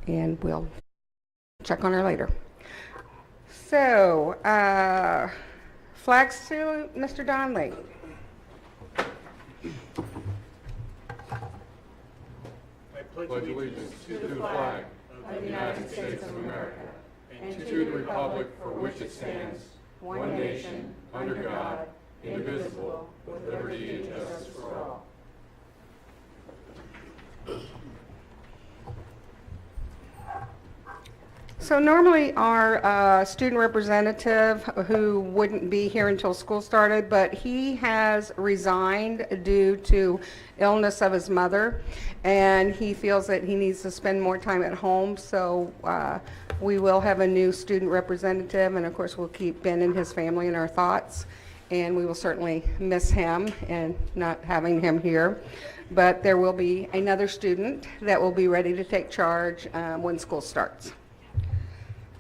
and we'll check on her later. So, flags to Mr. Donley. I pledge allegiance to the flag of the United States of America and to the republic for which it stands, one nation, under God, indivisible, with liberty and justice for all. So normally our student representative, who wouldn't be here until school started, but he has resigned due to illness of his mother, and he feels that he needs to spend more time at home. So we will have a new student representative, and of course we'll keep Ben and his family in our thoughts, and we will certainly miss him and not having him here. But there will be another student that will be ready to take charge when school starts.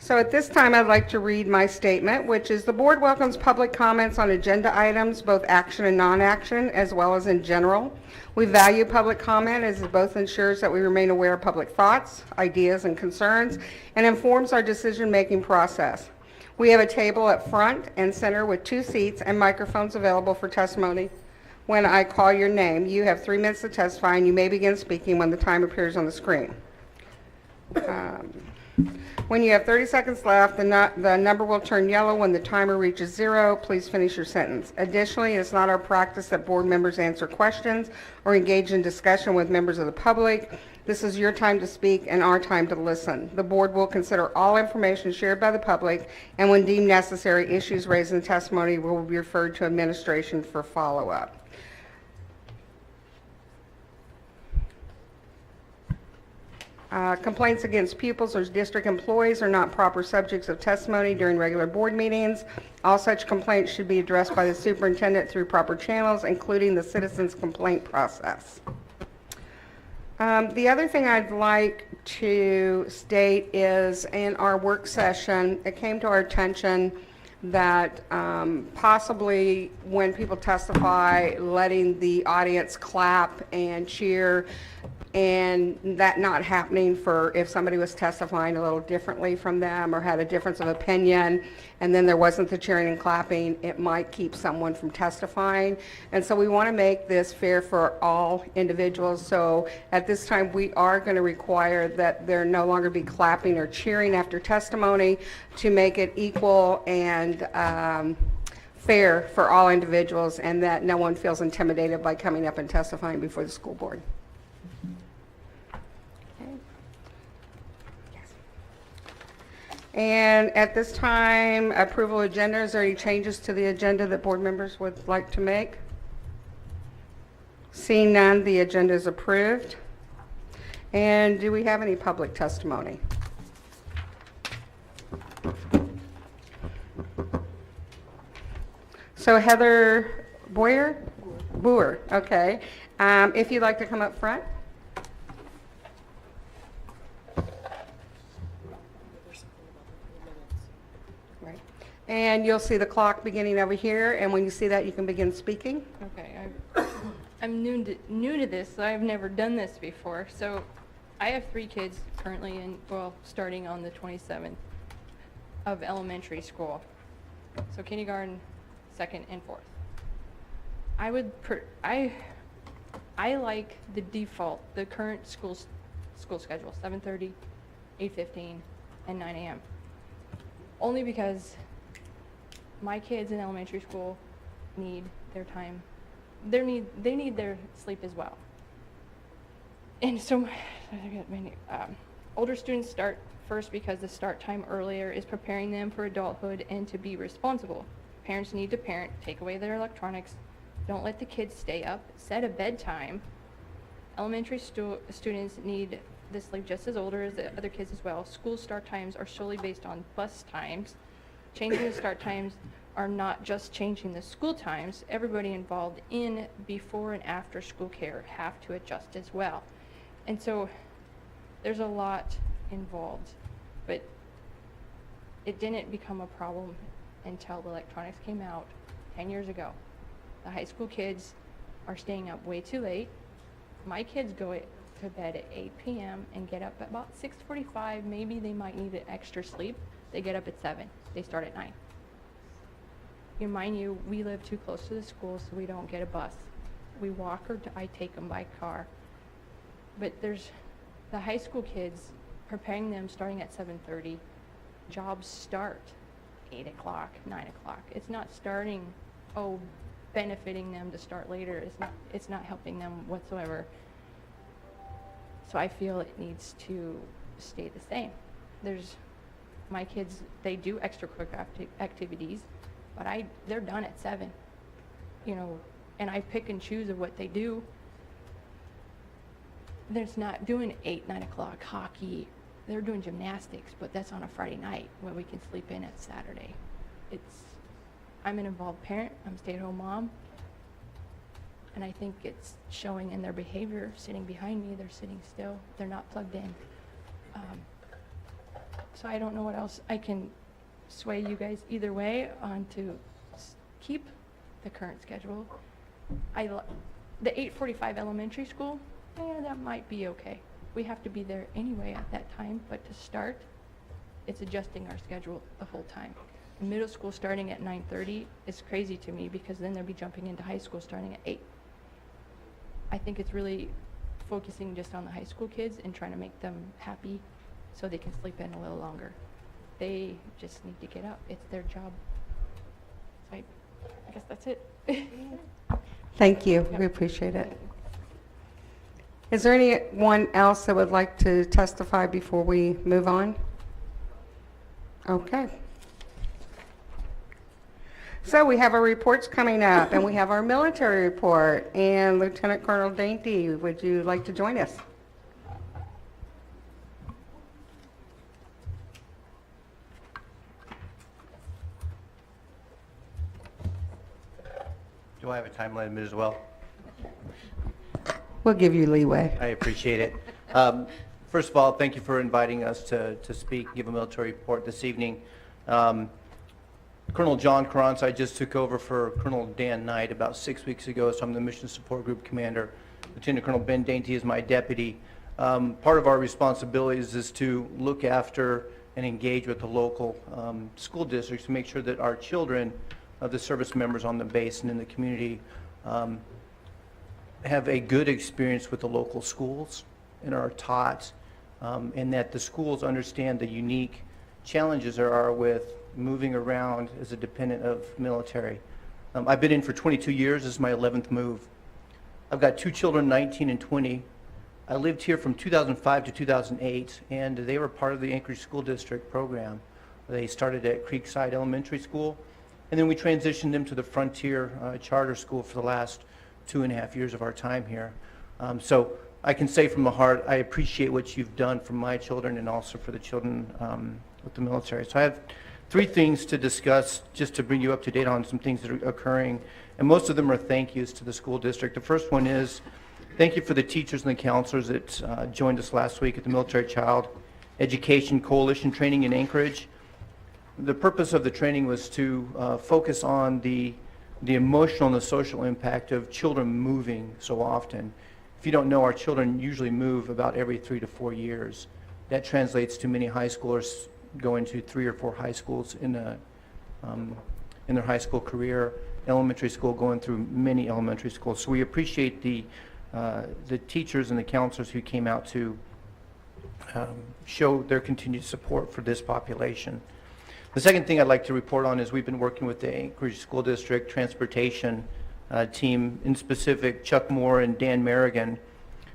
So at this time, I'd like to read my statement, which is: the board welcomes public comments on agenda items, both action and non-action, as well as in general. We value public comment as it both ensures that we remain aware of public thoughts, ideas, and concerns, and informs our decision-making process. We have a table at front and center with 2 seats and microphones available for testimony. When I call your name, you have 3 minutes to testify, and you may begin speaking when the time appears on the screen. When you have 30 seconds left, the number will turn yellow. When the timer reaches 0, please finish your sentence. Additionally, it's not our practice that board members answer questions or engage in discussion with members of the public. This is your time to speak and our time to listen. The board will consider all information shared by the public, and when deemed necessary, issues raised in testimony will be referred to administration for follow-up. Complaints against pupils or district employees are not proper subjects of testimony during regular board meetings. All such complaints should be addressed by the superintendent through proper channels, including the citizens' complaint process. The other thing I'd like to state is, in our work session, it came to our attention that possibly when people testify, letting the audience clap and cheer, and that not happening for if somebody was testifying a little differently from them or had a difference of opinion, and then there wasn't the cheering and clapping, it might keep someone from testifying. And so we want to make this fair for all individuals. So at this time, we are going to require that there no longer be clapping or cheering after testimony to make it equal and fair for all individuals, and that no one feels intimidated by coming up and testifying before the school board. And at this time, approval agenda. Is there any changes to the agenda that board members would like to make? Seeing none, the agenda is approved. And do we have any public testimony? So Heather Boyer? Boer, okay. If you'd like to come up front. And you'll see the clock beginning over here, and when you see that, you can begin speaking. Okay, I'm new to this, so I've never done this before. So I have 3 kids currently starting on the 27th of elementary school. So kindergarten, 2nd, and 4th. I like the default, the current school schedule, 7:30, 8:15, and 9 a.m. Only because my kids in elementary school need their time. They need their sleep as well. And so older students start first because the start time earlier is preparing them for adulthood and to be responsible. Parents need to parent, take away their electronics, don't let the kids stay up, set a bedtime. Elementary students need the sleep just as older as the other kids as well. School start times are solely based on bus times. Changing the start times are not just changing the school times. Everybody involved in before and after school care have to adjust as well. And so there's a lot involved, but it didn't become a problem until the electronics came out 10 years ago. The high school kids are staying up way too late. My kids go at to bed at 8 p.m. and get up at about 6:45. Maybe they might need an extra sleep. They get up at 7. They start at 9. Mind you, we live too close to the school, so we don't get a bus. We walk or I take them by car. But there's the high school kids, preparing them starting at 7:30. Jobs start 8 o'clock, 9 o'clock. It's not starting, benefiting them to start later. It's not helping them whatsoever. So I feel it needs to stay the same. My kids, they do extracurricular activities, but they're done at 7, and I pick and choose of what they do. There's not doing 8, 9 o'clock hockey. They're doing gymnastics, but that's on a Friday night when we can sleep in at Saturday. I'm an involved parent. I'm a stay-at-home mom. And I think it's showing in their behavior. Sitting behind me, they're sitting still. They're not plugged in. So I don't know what else. I can sway you guys either way on to keep the current schedule. The 8:45 elementary school, that might be okay. We have to be there anyway at that time, but to start, it's adjusting our schedule the whole time. Middle school starting at 9:30 is crazy to me because then they'll be jumping into high school starting at 8. I think it's really focusing just on the high school kids and trying to make them happy so they can sleep in a little longer. They just need to get up. It's their job. So I guess that's it. Thank you. We appreciate it. Is there anyone else that would like to testify before we move on? Okay. So we have our reports coming up, and we have our military report. And Lieutenant Colonel Dainty, would you like to join us? Do I have a time limit as well? We'll give you leeway. I appreciate it. First of all, thank you for inviting us to speak, give a military report this evening. Colonel John Carranza, I just took over for Colonel Dan Knight about 6 weeks ago, so I'm the Mission Support Group Commander. Lieutenant Colonel Ben Dainty is my deputy. Part of our responsibilities is to look after and engage with the local school districts to make sure that our children, the service members on the base and in the community, have a good experience with the local schools and are taught, and that the schools understand the unique challenges there are with moving around as a dependent of military. I've been in for 22 years. This is my 11th move. I've got 2 children, 19 and 20. I lived here from 2005 to 2008, and they were part of the Anchorage School District program. They started at Creekside Elementary School, and then we transitioned them to the Frontier Charter School for the last 2.5 years of our time here. So I can say from the heart, I appreciate what you've done for my children and also for the children with the military. So I have 3 things to discuss just to bring you up to date on some things that are occurring, and most of them are thank yous to the school district. The first one is thank you for the teachers and the counselors that joined us last week at the Military Child Education Coalition training in Anchorage. The purpose of the training was to focus on the emotional and the social impact of children moving so often. If you don't know, our children usually move about every 3 to 4 years. That translates to many high schoolers going to 3 or 4 high schools in their high school career, elementary school going through many elementary schools. So we appreciate the teachers and the counselors who came out to show their continued support for this population. The second thing I'd like to report on is we've been working with the Anchorage School District Transportation team, in specific Chuck Moore and Dan Merrigan.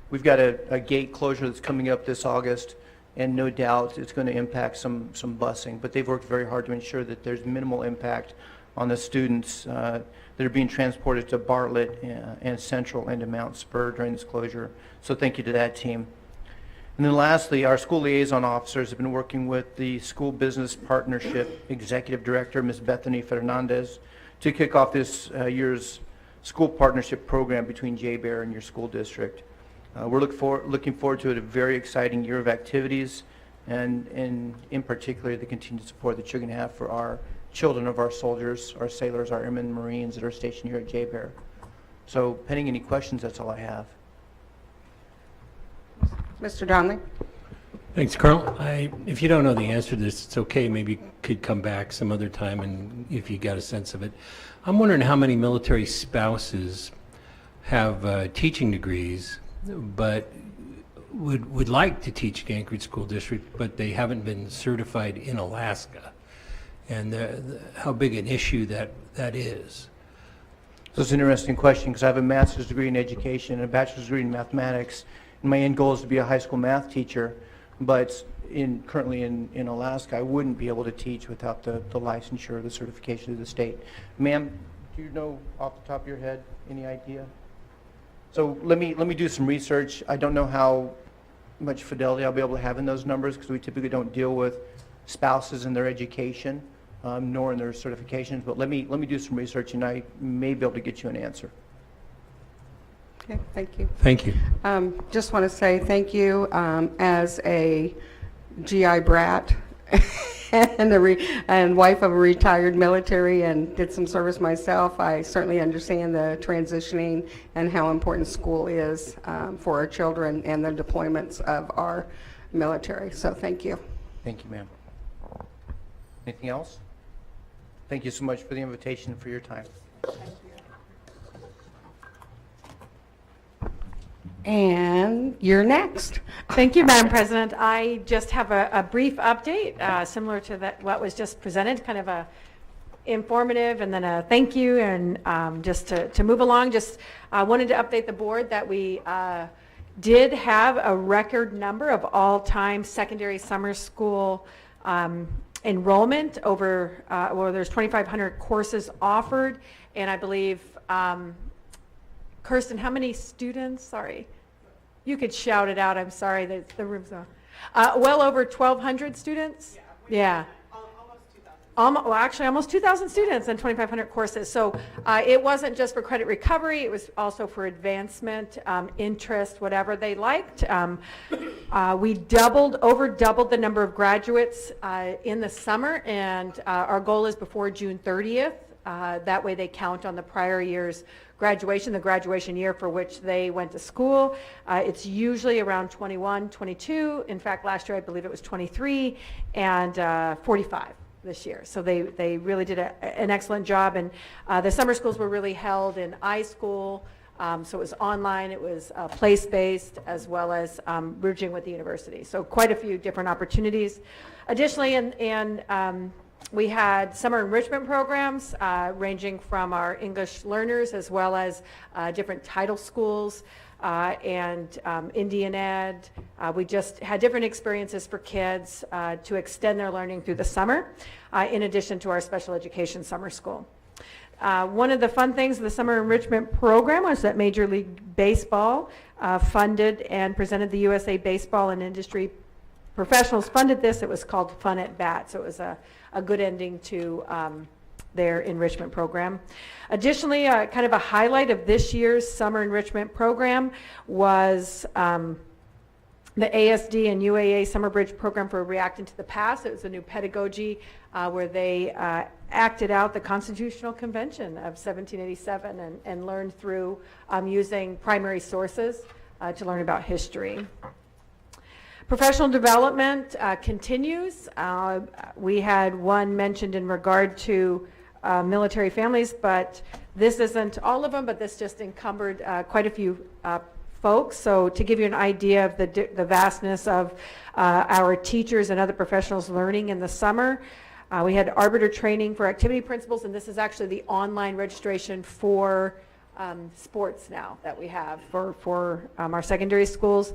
We've got a gate closure that's coming up this August, and no doubt it's going to impact some busing, but they've worked very hard to ensure that there's minimal impact on the students that are being transported to Bartlett and Central and to Mount Spur during this closure. So thank you to that team. And then lastly, our school liaison officers have been working with the School Business Partnership Executive Director, Ms. Bethany Fernandez, to kick off this year's school partnership program between J-Bear and your school district. We're looking forward to a very exciting year of activities, and in particular the continued support that you're going to have for our children of our soldiers, our sailors, our airmen and Marines that are stationed here at J-Bear. So pending any questions, that's all I have. Mr. Donley? Thanks, Colonel. If you don't know the answer to this, it's okay. Maybe you could come back some other time and if you got a sense of it. I'm wondering how many military spouses have teaching degrees, but would like to teach at Anchorage School District, but they haven't been certified in Alaska, and how big an issue that is. So it's an interesting question because I have a master's degree in education and a bachelor's degree in mathematics. And my end goal is to be a high school math teacher, but currently in Alaska, I wouldn't be able to teach without the licensure, the certification of the state. Ma'am, do you know off the top of your head any idea? So let me do some research. I don't know how much fidelity I'll be able to have in those numbers because we typically don't deal with spouses and their education, nor in their certifications. But let me do some research, and I may be able to get you an answer. Okay, thank you. Thank you. Just want to say thank you as a GI brat and wife of a retired military and did some service myself. I certainly understand the transitioning and how important school is for our children and the deployments of our military. So thank you. Thank you, ma'am. Anything else? Thank you so much for the invitation and for your time. And you're next. Thank you, Madam President. I just have a brief update, similar to what was just presented, kind of a informative and then a thank you, and just to move along, just wanted to update the board that we did have a record number of all-time secondary summer school enrollment over, well, there's 2,500 courses offered, and I believe Kirsten, how many students? Sorry. You could shout it out. I'm sorry. The room's on. Well over 1,200 students? Yeah. Well, actually, almost 2,000 students and 2,500 courses. So it wasn't just for credit recovery. It was also for advancement, interest, whatever they liked. We over doubled the number of graduates in the summer, and our goal is before June 30th. That way they count on the prior year's graduation, the graduation year for which they went to school. It's usually around 21, 22. In fact, last year I believe it was 23 and 45 this year. So they really did an excellent job. And the summer schools were really held in iSchool. So it was online, it was place-based, as well as bridging with the university. So quite a few different opportunities. Additionally, we had summer enrichment programs ranging from our English learners as well as different title schools and Indian Ed. We just had different experiences for kids to extend their learning through the summer, in addition to our special education summer school. One of the fun things of the summer enrichment program was that Major League Baseball funded and presented the USA Baseball and Industry Professionals funded this. It was called Fun at Bat, so it was a good ending to their enrichment program. Additionally, kind of a highlight of this year's summer enrichment program was the ASD and UAA Summer Bridge program for Reacting to the Past. It was a new pedagogy where they acted out the Constitutional Convention of 1787 and learned through using primary sources to learn about history. Professional development continues. We had one mentioned in regard to military families, but this isn't all of them, but this just encumbered quite a few folks. So to give you an idea of the vastness of our teachers and other professionals learning in the summer, we had arbiter training for activity principles, and this is actually the online registration for sports now that we have for our secondary schools.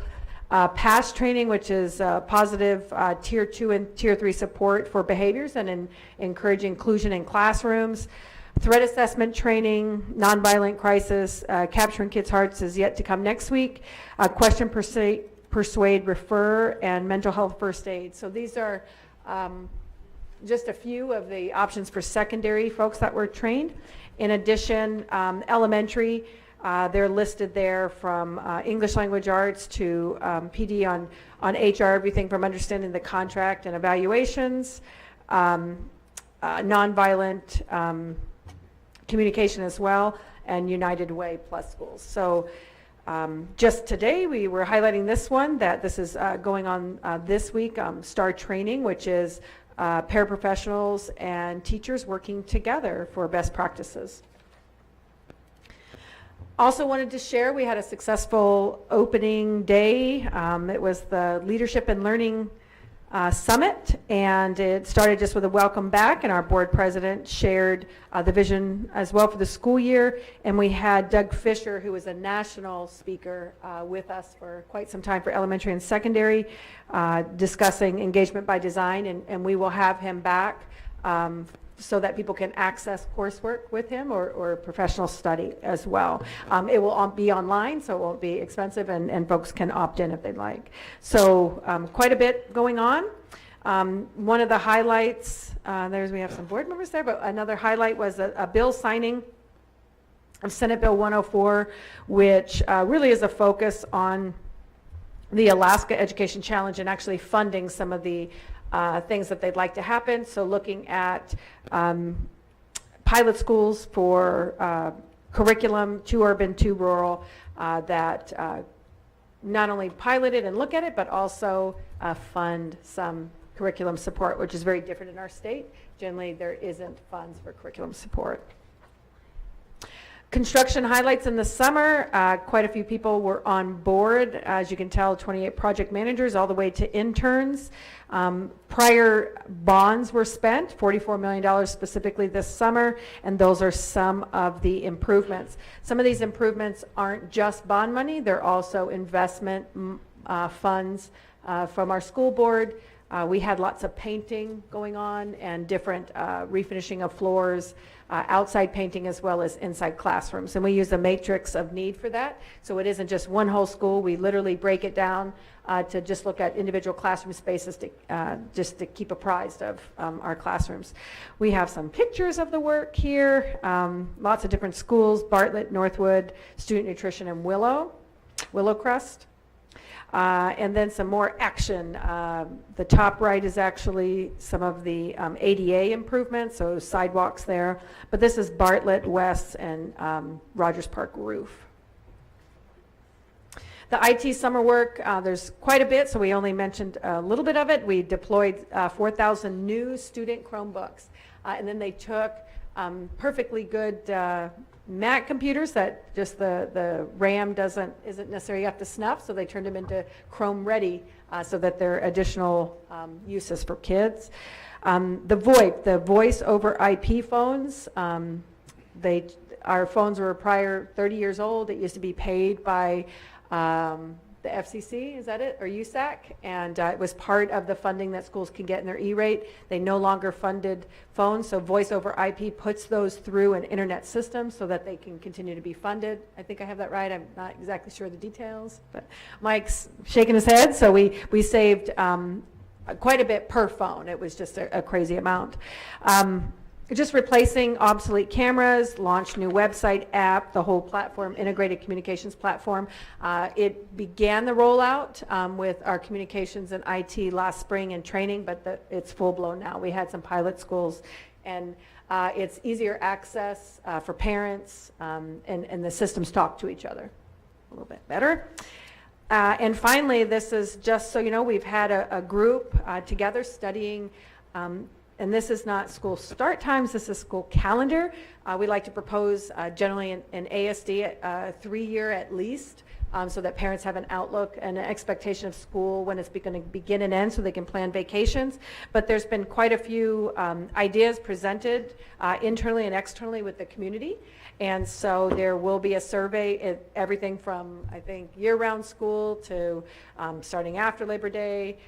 PASS training, which is positive Tier 2 and Tier 3 support for behaviors and encourage inclusion in classrooms. Threat assessment training, nonviolent crisis, capturing kids' hearts is yet to come next week. Question, persuade, refer, and mental health first aid. So these are just a few of the options for secondary folks that were trained. In addition, elementary, they're listed there from English language arts to PD on HR, everything from understanding the contract and evaluations, nonviolent communication as well, and United Way plus schools. So Just today, we were highlighting this one, that this is going on this week, Starr training, which is paraprofessionals and teachers working together for best practices. Also wanted to share, we had a successful opening day. It was the Leadership and Learning Summit, and it started just with a welcome back, and our board president shared the vision as well for the school year, and we had Doug Fisher, who was a national speaker, with us for quite some time for elementary and secondary, discussing engagement by design, and we will have him back so that people can access coursework with him or professional study as well. It will be online, so it won't be expensive, and folks can opt in if they'd like. So quite a bit going on. One of the highlights, we have some board members there, but another highlight was a bill signing of Senate Bill 104, which really is a focus on the Alaska Education Challenge and actually funding some of the things that they'd like to happen. So looking at pilot schools for curriculum, 2 urban, 2 rural, that not only pilot it and look at it, but also fund some curriculum support, which is very different in our state. Generally, there isn't funds for curriculum support. Construction highlights in the summer, quite a few people were on board. As you can tell, 28 project managers all the way to interns. Prior bonds were spent, $44 million specifically this summer, and those are some of the improvements. Some of these improvements aren't just bond money, they're also investment funds from our school board. We had lots of painting going on and different refinishing of floors, outside painting as well as inside classrooms. And we use a matrix of need for that. So it isn't just one whole school. We literally break it down to just look at individual classroom spaces to just to keep apprised of our classrooms. We have some pictures of the work here. Lots of different schools: Bartlett, Northwood, Student Nutrition, and Willowcrest. And then some more action. The top right is actually some of the ADA improvements, so sidewalks there. But this is Bartlett, West, and Rogers Park roof. The IT summer work, there's quite a bit, so we only mentioned a little bit of it. We deployed 4,000 new student Chromebooks, and then they took perfectly good Mac computers that just the RAM isn't necessarily up to snuff, so they turned them into Chrome ready so that they're additional uses for kids. The VoIP, the voice over IP phones, our phones were prior 30 years old. It used to be paid by the FCC, is that it, or USAC, and it was part of the funding that schools can get in their E-rate. They no longer funded phones, so voice over IP puts those through an internet system so that they can continue to be funded. I think I have that right. I'm not exactly sure of the details, but Mike's shaking his head. So we saved quite a bit per phone. It was just a crazy amount. Just replacing obsolete cameras, launched new website, app, the whole platform, integrated communications platform. It began the rollout with our communications and IT last spring and training, but it's full blown now. We had some pilot schools, and it's easier access for parents, and the systems talk to each other a little bit better. And finally, this is just so you know, we've had a group together studying, and this is not school start times, this is school calendar. We like to propose generally an ASD 3-year at least, so that parents have an outlook and an expectation of school when it's going to begin and end so they can plan vacations. But there's been quite a few ideas presented internally and externally with the community. And so there will be a survey, everything from, I think, year-round school to starting after Labor Day.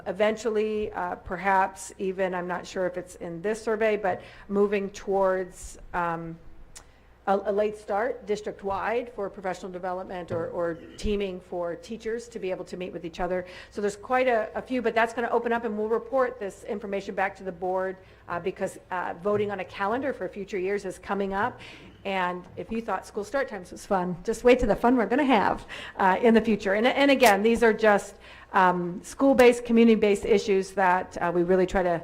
Eventually, perhaps even, I'm not sure if it's in this survey, but moving towards a late start district-wide for professional development or teaming for teachers to be able to meet with each other. So there's quite a few, but that's going to open up, and we'll report this information back to the board because voting on a calendar for future years is coming up. And if you thought school start times was fun, just wait till the fun we're going to have in the future. And again, these are just school-based, community-based issues that we really try to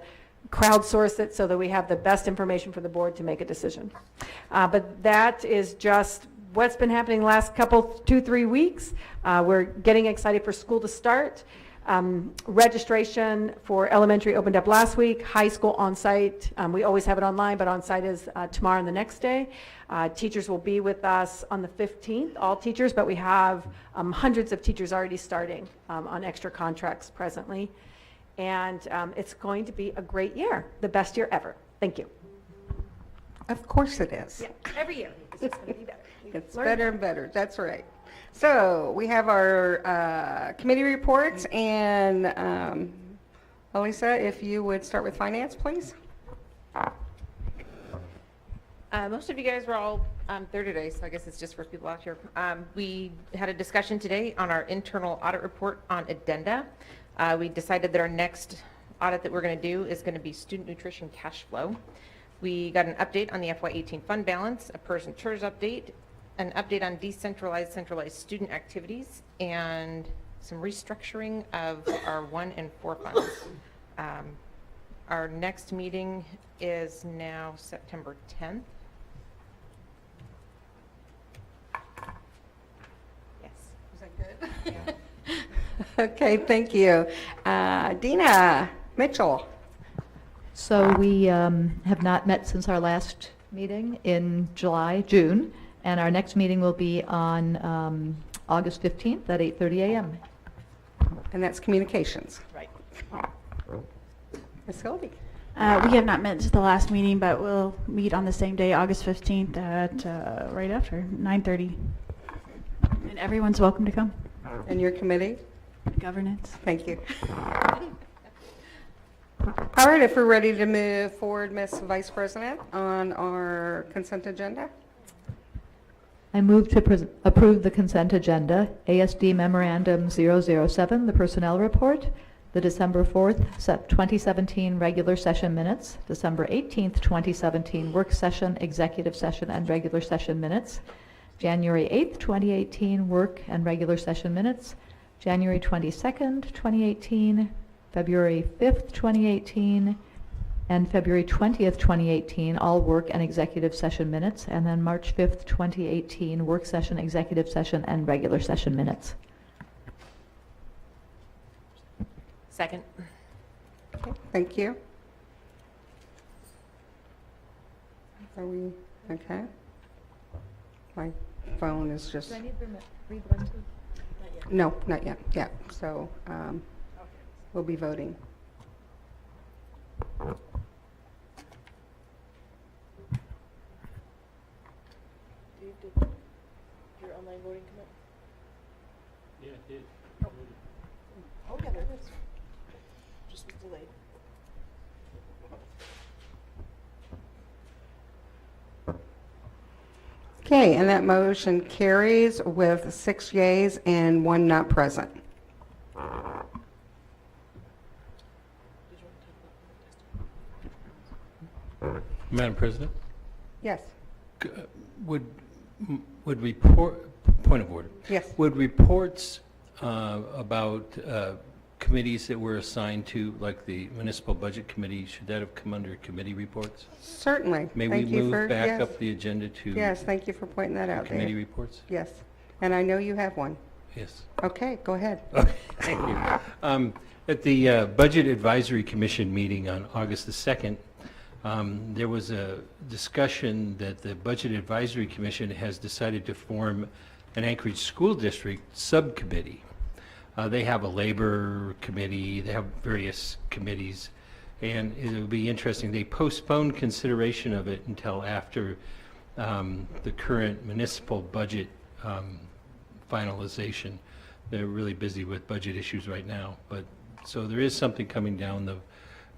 crowdsource it so that we have the best information for the board to make a decision. But that is just what's been happening the last couple, 2-3 weeks. We're getting excited for school to start. Registration for elementary opened up last week, high school on-site. We always have it online, but on-site is tomorrow and the next day. Teachers will be with us on the 15th, all teachers, but we have hundreds of teachers already starting on extra contracts presently. And it's going to be a great year, the best year ever. Thank you. Of course it is. Yeah, every year. It's just going to be better. It's better and better, that's right. So we have our committee reports, and Elisa, if you would start with finance, please. Most of you guys were all there today, so I guess it's just for people out here. We had a discussion today on our internal audit report on addenda. We decided that our next audit that we're going to do is going to be student nutrition cash flow. We got an update on the FY18 fund balance, a PERS and TERS update, an update on decentralized, centralized student activities, and some restructuring of our 1 and 4 funds. Our next meeting is now September 10th. Yes. Is that good? Yeah. Okay, thank you. Deena Mitchell. So we have not met since our last meeting in June, and our next meeting will be on August 15th at 8:30 a.m. And that's communications. Right. Ms. Hilde. We have not met since the last meeting, but we'll meet on the same day, August 15th at right after 9:30. And everyone's welcome to come. And your committee? Governance. Thank you. All right, if we're ready to move forward, Ms. Vice President, on our consent agenda. I move to approve the consent agenda, ASD Memorandum 007, the Personnel Report, the December 4th, 2017 regular session minutes, December 18th, 2017 work session, executive session, and regular session minutes, January 8th, 2018 work and regular session minutes, January 22nd, 2018, February 5th, 2018, and February 20th, 2018, all work and executive session minutes, and then March 5th, 2018, work session, executive session, and regular session minutes. Second. Okay, thank you. Are we, okay? My phone is just. Do I need to read one too? No, not yet. Yeah, so we'll be voting. Your online voting come up? Yeah, it did. Oh, yeah, there it is. Just was delayed. Okay, and that motion carries with 6 yeas and 1 not present. Madam President, Yes, would report, point of order, yes. would reports about committees that were assigned to, like the Municipal Budget Committee, should that have come under committee reports? Certainly. May we Thank you move for- back yes. up the agenda to Yes, thank you for pointing that out, committee Dave. reports? Yes, and I know you have one. Yes. Okay, go ahead. Okay, thank you. At the Budget Advisory Commission meeting on August the 2nd, there was a discussion that the Budget Advisory Commission has decided to form an Anchorage School District subcommittee. They have a labor committee, they have various committees, and it would be interesting. They postponed consideration of it until after the current municipal budget finalization. They're really busy with budget issues right now, but so there is something coming down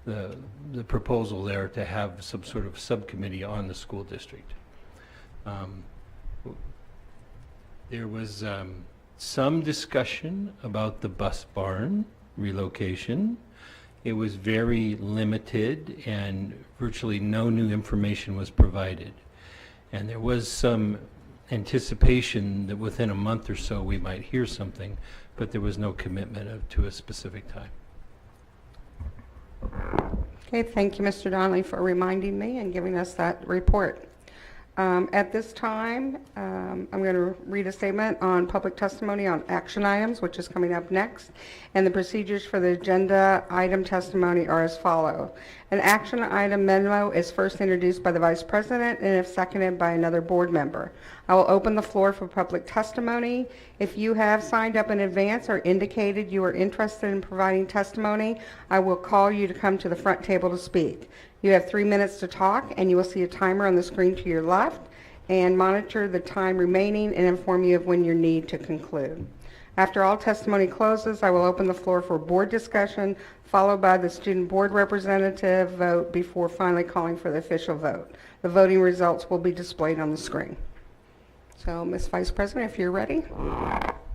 the proposal there to have some sort of subcommittee on the school district. There was some discussion about the bus barn relocation. It was very limited and virtually no new information was provided. And there was some anticipation that within a month or so we might hear something, but there was no commitment to a specific time. Okay, thank you, Mr. Donley, for reminding me and giving us that report. At this time, I'm going to read a statement on public testimony on action items, which is coming up next. And the procedures for the agenda item testimony are as follows. An action item memo is first introduced by the Vice President and if seconded by another board member. I will open the floor for public testimony. If you have signed up in advance or indicated you are interested in providing testimony, I will call you to come to the front table to speak. You have 3 minutes to talk, and you will see a timer on the screen to your left, and monitor the time remaining and inform you of when you need to conclude. After all testimony closes, I will open the floor for board discussion, followed by the student board representative vote before finally calling for the official vote. The voting results will be displayed on the screen. So, Ms. Vice President, if you're ready.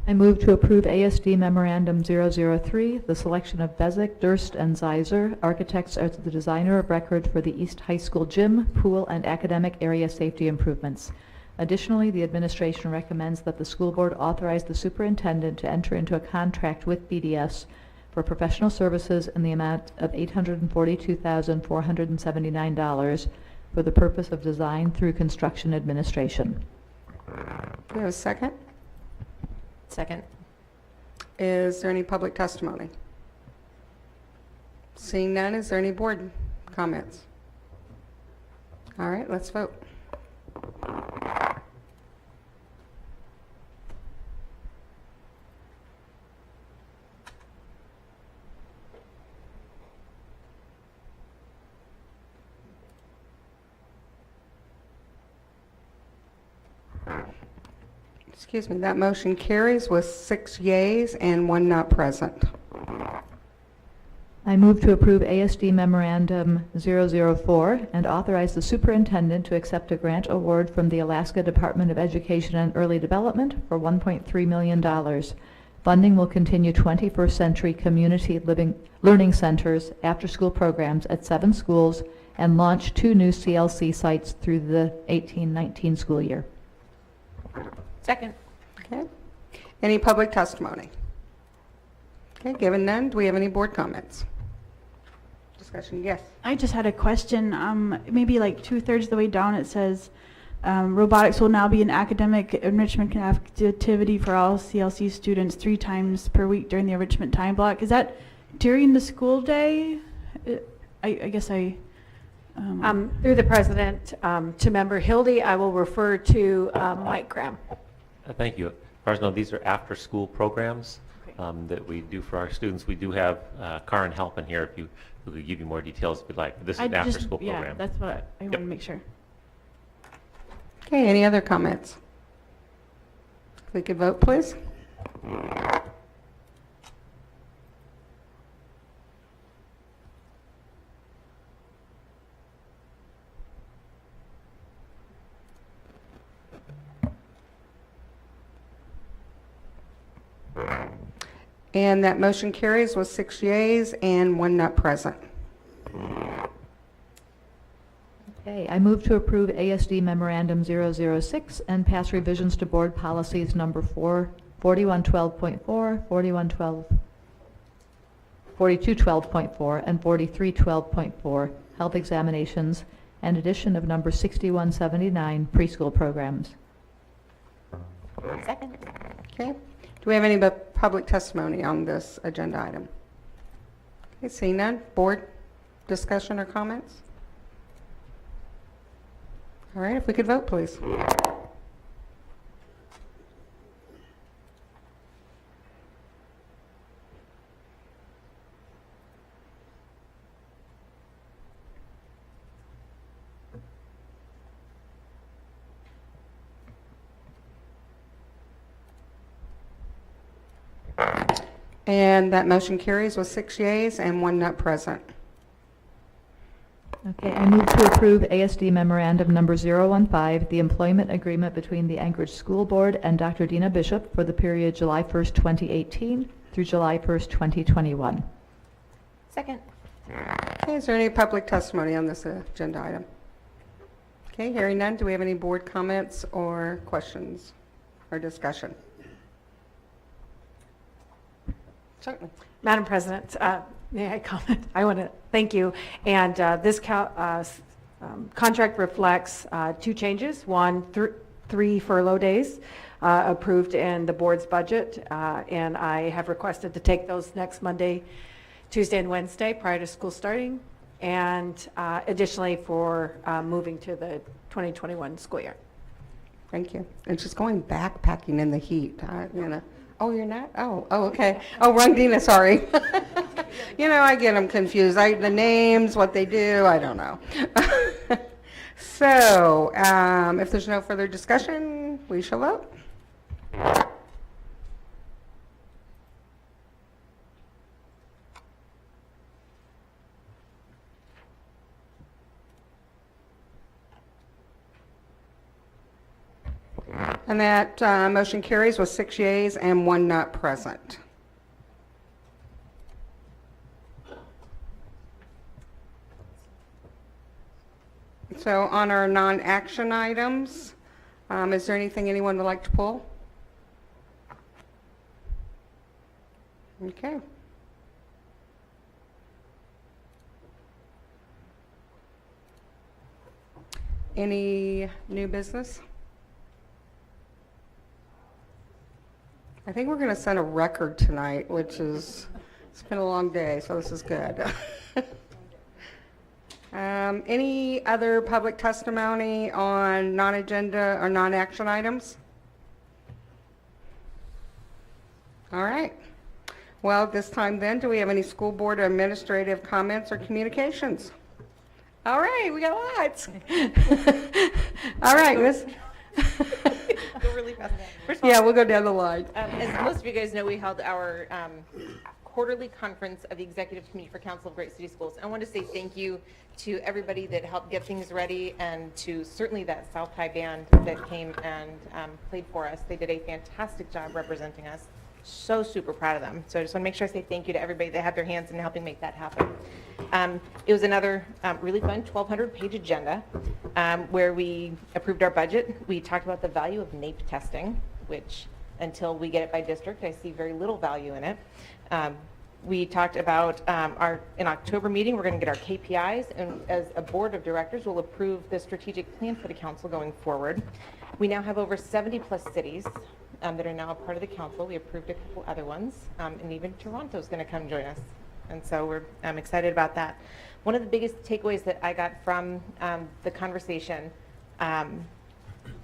I move to approve ASD Memorandum 003, the selection of Bezic, Durst, and Zeiser, architects as the designer of record for the East High School gym, pool, and academic area safety improvements. Additionally, the administration recommends that the school board authorize the superintendent to enter into a contract with BDS for professional services in the amount of $842,479 for the purpose of design through construction administration. Do you have a second? Second. Is there any public testimony? Seeing none, is there any board comments? All right, let's vote. Excuse me, that motion carries with 6 yeas and 1 not present. I move to approve ASD Memorandum 004 and authorize the superintendent to accept a grant award from the Alaska Department of Education and Early Development for $1.3 million. Funding will continue 21st century community learning centers after-school programs at 7 schools and launch 2 new CLC sites through the 18-19 school year. Second. Okay. Any public testimony? Okay, given none, do we have any board comments? Discussion, yes. I just had a question. Maybe like 2/3 of the way down it says, robotics will now be an academic enrichment activity for all CLC students 3 times per week during the enrichment time block. Is that during the school day? I guess I... Through the president, to Member Hilde, I will refer to Mike Graham. Thank you. As far as I know, these are after-school programs that we do for our students. We do have Karen Halpin here if you who could give you more details if you'd like. This is an after-school program. Yeah, that's what I want to make sure. Okay, any other comments? If we could vote, please. And that motion carries with 6 yeas and 1 not present. Okay, I move to approve ASD Memorandum 006 and pass revisions to board policies number 4112.4, 4212.4, and 4312.4, health examinations, and addition of number 6179, preschool programs. Second. Okay. Do we have any public testimony on this agenda item? Okay, seeing none, board discussion or comments? All right, if we could vote, please. And that motion carries with 6 yeas and 1 not present. Okay, I move to approve ASD Memorandum number 015, the employment agreement between the Anchorage School Board and Dr. Deena Bishop for the period July 1st, 2018 through July 1st, 2021. Second. Okay, is there any public testimony on this agenda item? Okay, hearing none, do we have any board comments or questions or discussion? Certainly. Madam President, may I comment? I want to thank you. And this contract reflects 2 changes. One, 3 furlough days approved in the board's budget, and I have requested to take those next Monday, Tuesday, and Wednesday prior to school starting, and additionally for moving to the 2021 school year. Thank you. And just going backpacking in the heat, you know. Oh, you're not? Oh, okay. Oh, Rondina, sorry. You know, I get them confused. The names, what they do, I don't know. So, if there's no further discussion, we shall vote. And that motion carries with 6 yeas and 1 not present. So on our non-action items, is there anything anyone would like to pull? Okay. Any new business? I think we're going to set a record tonight, which is, it's been a long day, so this is good. Any other public testimony on non-agenda or non-action items? All right. Well, this time then, do we have any school board or administrative comments or communications? All right, we got lots. All right, Miss. Go really fast. First of all, Yeah, we'll go down the line. as most of you guys know, we held our quarterly conference of the Executive Committee for Council of Great City Schools. I want to say thank you to everybody that helped get things ready, and to certainly that South High band that came and played for us. They did a fantastic job representing us. So super proud of them. So I just want to make sure I say thank you to everybody that had their hands in helping make that happen. It was another really fun 1,200-page agenda where we approved our budget. We talked about the value of NAEP testing, which until we get it by district, I see very little value in it. We talked about in October meeting, we're going to get our KPIs, and as a board of directors, we'll approve the strategic plan for the council going forward. We now have over 70-plus cities that are now a part of the council. We approved a couple other ones, and even Toronto's going to come join us. And so I'm excited about that. One of the biggest takeaways that I got from the conversation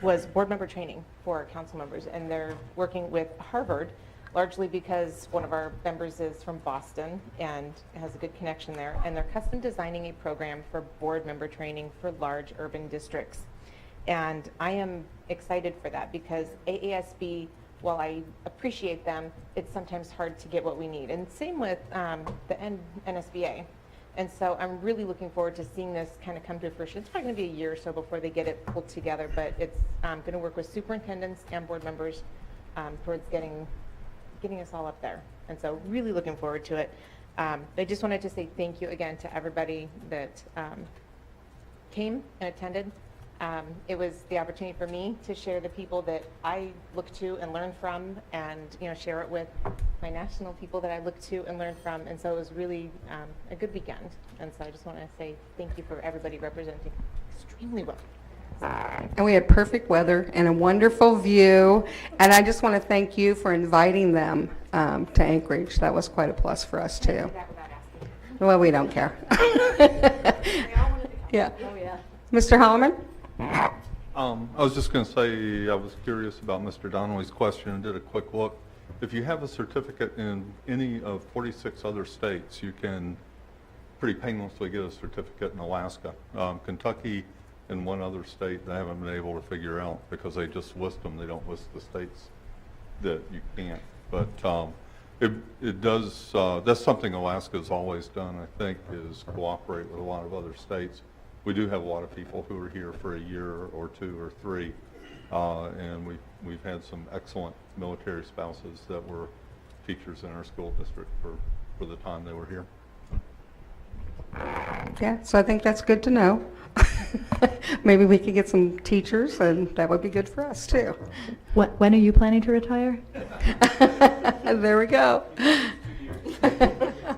was board member training for our council members, and they're working with Harvard, largely because one of our members is from Boston and has a good connection there, and they're custom designing a program for board member training for large urban districts. And I am excited for that because AASB, while I appreciate them, it's sometimes hard to get what we need. And same with the NSBA. And so I'm really looking forward to seeing this kind of come to fruition. It's probably going to be a year or so before they get it pulled together, but it's going to work with superintendents and board members towards getting us all up there. And so really looking forward to it. I just wanted to say thank you again to everybody that came and attended. It was the opportunity for me to share the people that I look to and learn from, and share it with my national people that I look to and learn from. And so it was really a good weekend. And so I just want to say thank you for everybody representing extremely well. And we had perfect weather and a wonderful view. And I just want to thank you for inviting them to Anchorage. That was quite a plus for us, too. Well, we don't care. Yeah. Mr. Holleman? I was just going to say, I was curious about Mr. Donley's question and did a quick look. If you have a certificate in any of 46 other states, you can pretty painlessly get a certificate in Alaska. Kentucky and one other state they haven't been able to figure out because they just list them. They don't list the states that you can't. But it does, that's something Alaska's always done, I think, is cooperate with a lot of other states. We do have a lot of people who are here for a year or 2 or 3, and we've had some excellent military spouses that were teachers in our school district for the time they were here. Yeah, so I think that's good to know. Maybe we could get some teachers, and that would be good for us, too. When are you planning to retire? There we go.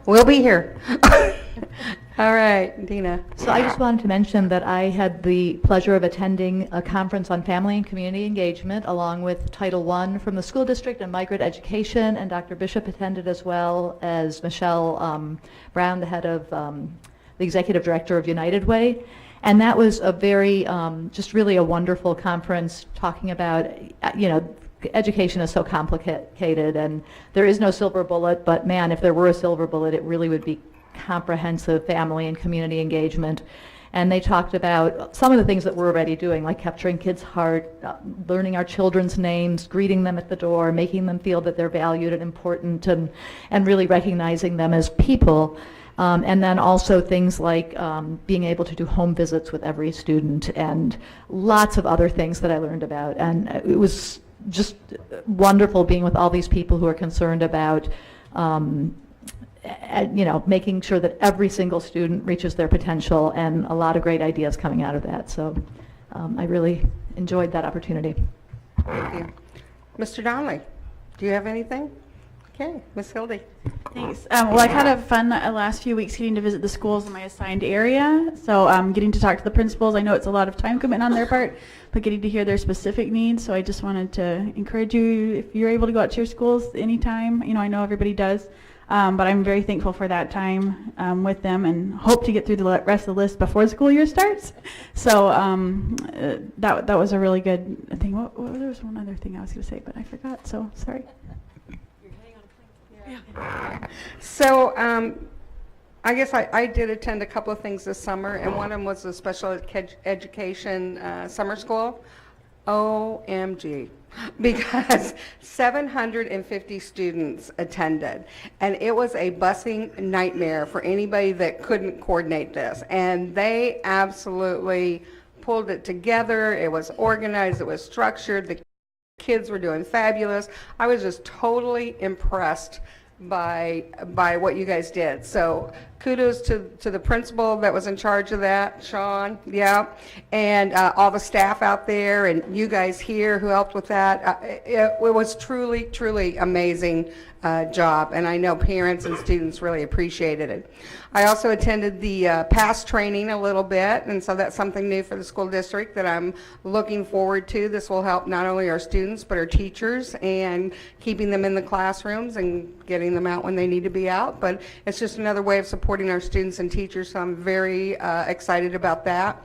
We'll be here. All right, Deena. So I just wanted to mention that I had the pleasure of attending a conference on family and community engagement along with Title I from the school district and migrant education, and Dr. Bishop attended as well as Michelle Brown, the head of the executive director of United Way. And that was a very, just really a wonderful conference talking about, education is so complicated and there is no silver bullet, but man, if there were a silver bullet, it really would be comprehensive family and community engagement. And they talked about some of the things that we're already doing, like capturing kids' heart, learning our children's names, greeting them at the door, making them feel that they're valued and important, and really recognizing them as people. And then also things like being able to do home visits with every student and lots of other things that I learned about. And it was just wonderful being with all these people who are concerned about making sure that every single student reaches their potential, and a lot of great ideas coming out of that. So I really enjoyed that opportunity. Thank you. Mr. Donley, do you have anything? Okay, Ms. Hilde. Thanks. Well, I've had a fun last few weeks getting to visit the schools in my assigned area. So getting to talk to the principals, I know it's a lot of time commitment on their part, but getting to hear their specific needs. So I just wanted to encourage you, if you're able to go out to your schools anytime, I know everybody does, but I'm very thankful for that time with them, and hope to get through the rest of the list before the school year starts. So that was a really good thing. There was one other thing I was going to say, but I forgot, so sorry. So I guess I did attend a couple of things this summer, and one of them was a special education summer school. OMG, because 750 students attended, and it was a busing nightmare for anybody that couldn't coordinate this, and they absolutely pulled it together. It was organized, it was structured, the kids were doing fabulous. I was just totally impressed by what you guys did. So kudos to the principal that was in charge of that, Sean, yeah, and all the staff out there, and you guys here who helped with that. It was truly amazing job, and I know parents and students really appreciated it. I also attended the PASS training a little bit, and so that's something new for the school district that I'm looking forward to. This will help not only our students but our teachers, and keeping them in the classrooms and getting them out when they need to be out, but it's just another way of supporting our students and teachers, so I'm very excited about that.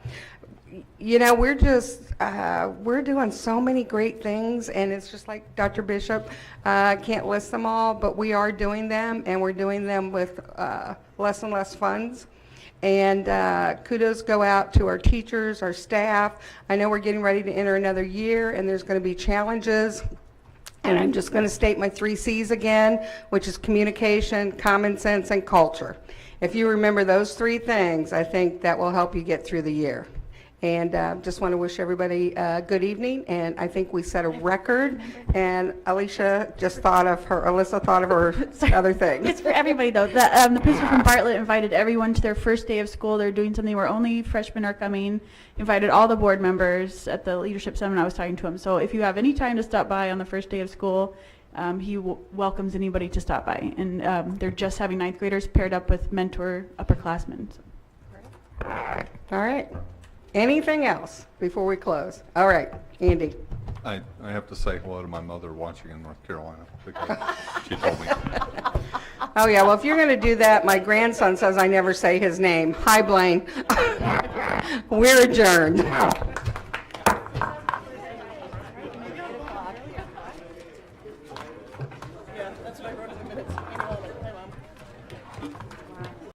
We're doing so many great things, and it's just like Dr. Bishop, can't list them all, but we are doing them, and we're doing them with less and less funds. And kudos go out to our teachers, our staff. I know we're getting ready to enter another year, and there's going to be challenges. And I'm just going to state my 3 C's again, which is communication, common sense, and culture. If you remember those 3 things, I think that will help you get through the year. And just want to wish everybody a good evening, and I think we set a record, and Elisa thought of her other thing. It's for everybody, though. The principal from Bartlett invited everyone to their first day of school. They're doing something where only freshmen are coming. Invited all the board members at the leadership seminar. I was talking to him. So if you have any time to stop by on the first day of school, he welcomes anybody to stop by. And they're just having 9th graders paired up with mentor upperclassmen. So. All right. Anything else before we close? All right, Andy. I have to say hello to my mother watching in North Carolina, because she told me. Oh, yeah, well, if you're going to do that, my grandson says I never say his name. Hi, Blaine. We're adjourned.